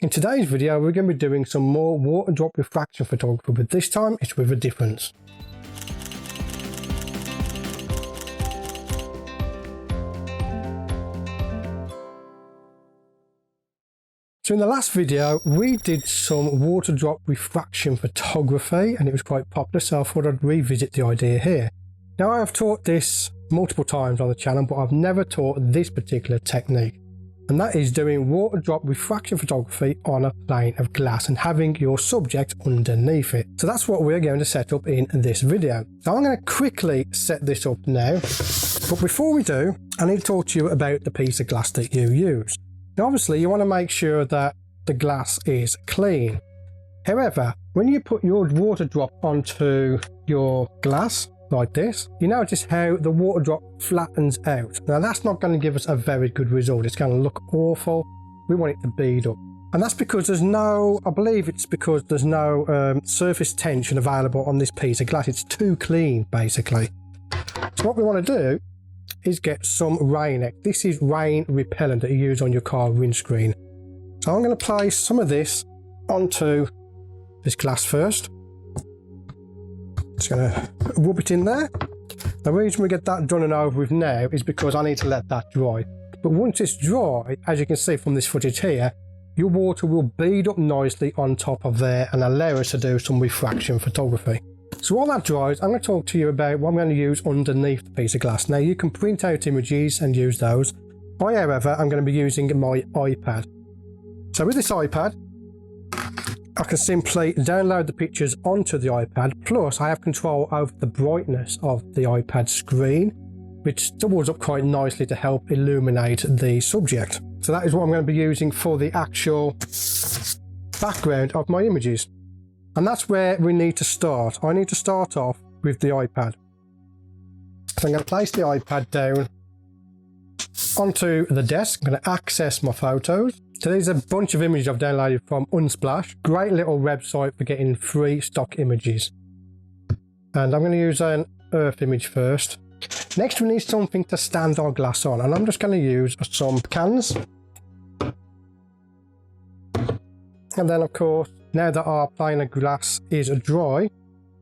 In today's video we're going to be doing some more water drop refraction photography, but this time it's with a difference. So in the last video we did some water drop refraction photography and it was quite popular, so I thought I'd revisit the idea here. Now I have taught this multiple times on the channel, but I've never taught this particular technique. And that is doing water drop refraction photography on a plane of glass and having your subject underneath it. So that's what we're going to set up in this video. So I'm going to quickly set this up now. But before we do, I need to talk to you about the piece of glass that you use. Now obviously you want to make sure that the glass is clean. However, when you put your water drop onto your glass, like this, you notice how the water drop flattens out. Now that's not going to give us a very good result. It's going to look awful. We want it to bead up, and that's because there's no, I believe it's because there's no surface tension available on this piece of glass. It's too clean basically. So what we want to do is get some Rain-X. This is rain repellent that you use on your car windscreen. So I'm going to place some of this onto this glass first. Just going to rub it in there. The reason we get that done and over with now is because I need to let that dry. But once it's dry, as you can see from this footage here, your water will bead up nicely on top of there and allow us to do some refraction photography. So while that dries, I'm going to talk to you about what I'm going to use underneath the piece of glass. Now you can print out images and use those. I, however, I'm going to be using my iPad. So with this iPad, I can simply download the pictures onto the iPad, plus I have control over the brightness of the iPad screen, which doubles up quite nicely to help illuminate the subject. So that is what I'm going to be using for the actual background of my images. And that's where we need to start. I need to start off with the iPad. So I'm going to place the iPad down onto the desk. I'm going to access my photos. So there's a bunch of images I've downloaded from Unsplash. Great little website for getting free stock images. And I'm going to use an earth image first. Next we need something to stand our glass on, and I'm just going to use some cans. And then of course, now that our plane of glass is dry,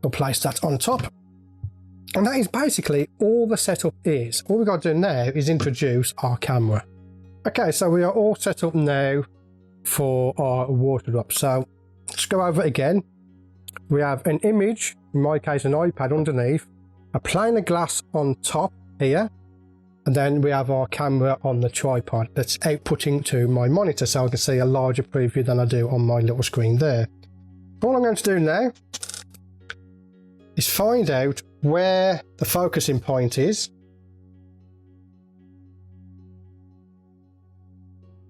we'll place that on top. And that is basically all the setup is. All we've got to do now is introduce our camera. Okay, so we are all set up now for our water drop. So let's go over it again. We have an image, in my case an iPad underneath, a plane of glass on top here, and then we have our camera on the tripod that's outputting to my monitor, so I can see a larger preview than I do on my little screen there. All I'm going to do now is find out where the focusing point is.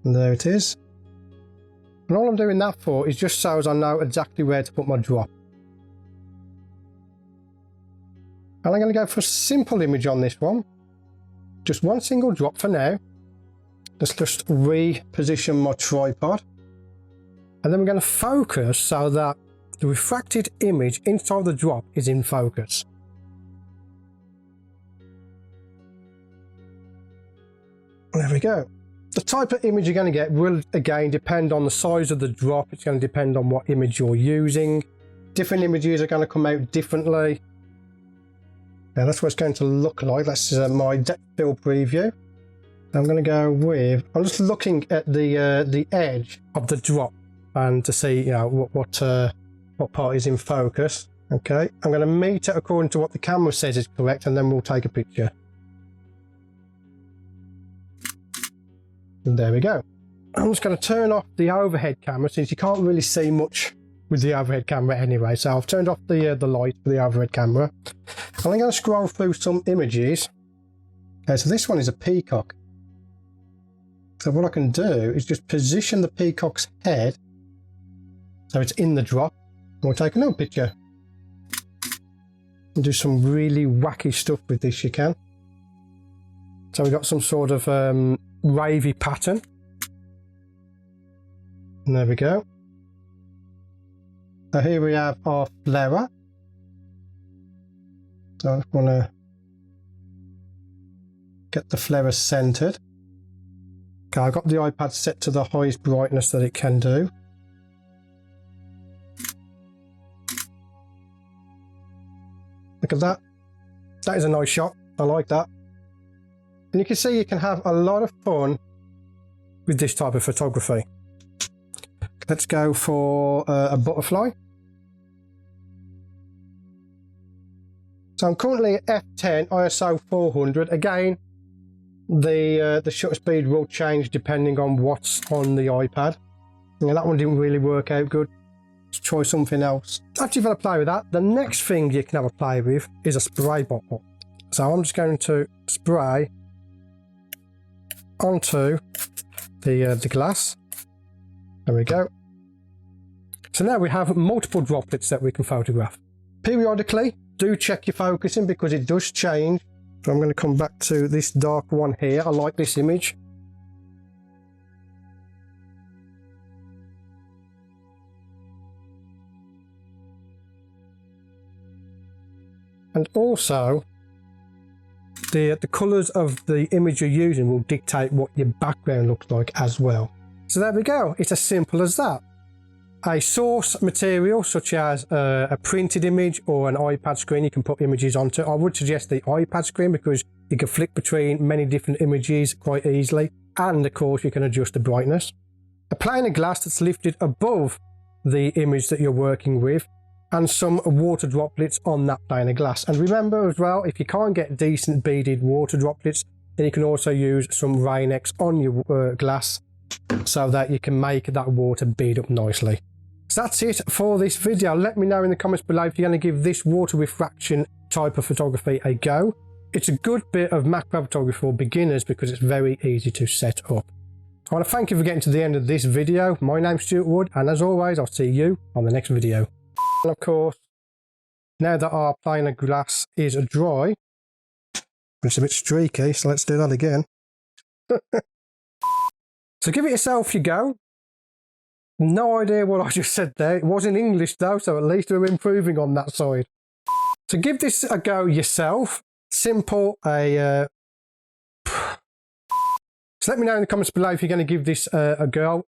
And there it is. And all I'm doing that for is just so as I know exactly where to put my drop. And I'm going to go for a simple image on this one. Just one single drop for now. Let's just reposition my tripod. And then we're going to focus so that the refracted image inside the drop is in focus. There we go. The type of image you're going to get will again depend on the size of the drop. It's going to depend on what image you're using. Different images are going to come out differently. Now that's what it's going to look like. That's my depth field preview. I'm going to go with, I'm just looking at the edge of the drop and to see, you know, what part is in focus. Okay, I'm going to meet it according to what the camera says is correct, and then we'll take a picture. And there we go. I'm just going to turn off the overhead camera since you can't really see much with the overhead camera anyway. So I've turned off the light for the overhead camera. And I'm going to scroll through some images. Okay, so this one is a peacock. So what I can do is just position the peacock's head so it's in the drop. And we'll take another picture. And do some really wacky stuff with this, you can. So we've got some sort of wavy pattern. And there we go. So here we have our flare. So I just want to get the flare centered. Okay, I've got the iPad set to the highest brightness that it can do. at that. That is a nice shot. I like that. And you can see you can have a lot of fun with this type of photography. Let's go for a butterfly. So I'm currently at f10 ISO 400. Again, the shutter speed will change depending on what's on the iPad. And that one didn't really work out good. Let's try something else. After you've had a play with that, the next thing you can have a play with is a spray bottle. So I'm just going to spray onto the glass. There we go. So now we have multiple droplets that we can photograph. Periodically, do check your focusing because it does change. So I'm going to come back to this dark one here. I like this image. And also, the colours of the image you're using will dictate what your background looks like as well. So there we go. It's as simple as that. A source material such as a printed image or an iPad screen you can put images onto. I would suggest the iPad screen because you can flick between many different images quite easily, and of course you can adjust the brightness. A plane of glass that's lifted above the image that you're working with, and some water droplets on that plane of glass. And remember as well, if you can't get decent beaded water droplets, then you can also use some Rain-X on your glass so that you can make that water bead up nicely. So that's it for this video. Let me know in the comments below if you're going to give this water refraction type of photography a go. It's a good bit of macro photography for beginners because it's very easy to set up. I want to thank you for getting to the end of this video. My name's Stewart Wood, and as always, I'll see you on the next video. And of course, now that our plane of glass is dry, it's a bit streaky, so let's do that again. So give it yourself your go. No idea what I just said there. It was in English though, so at least we're improving on that side. So give this a go yourself. Simple. So let me know in the comments below if you're going to give this a go.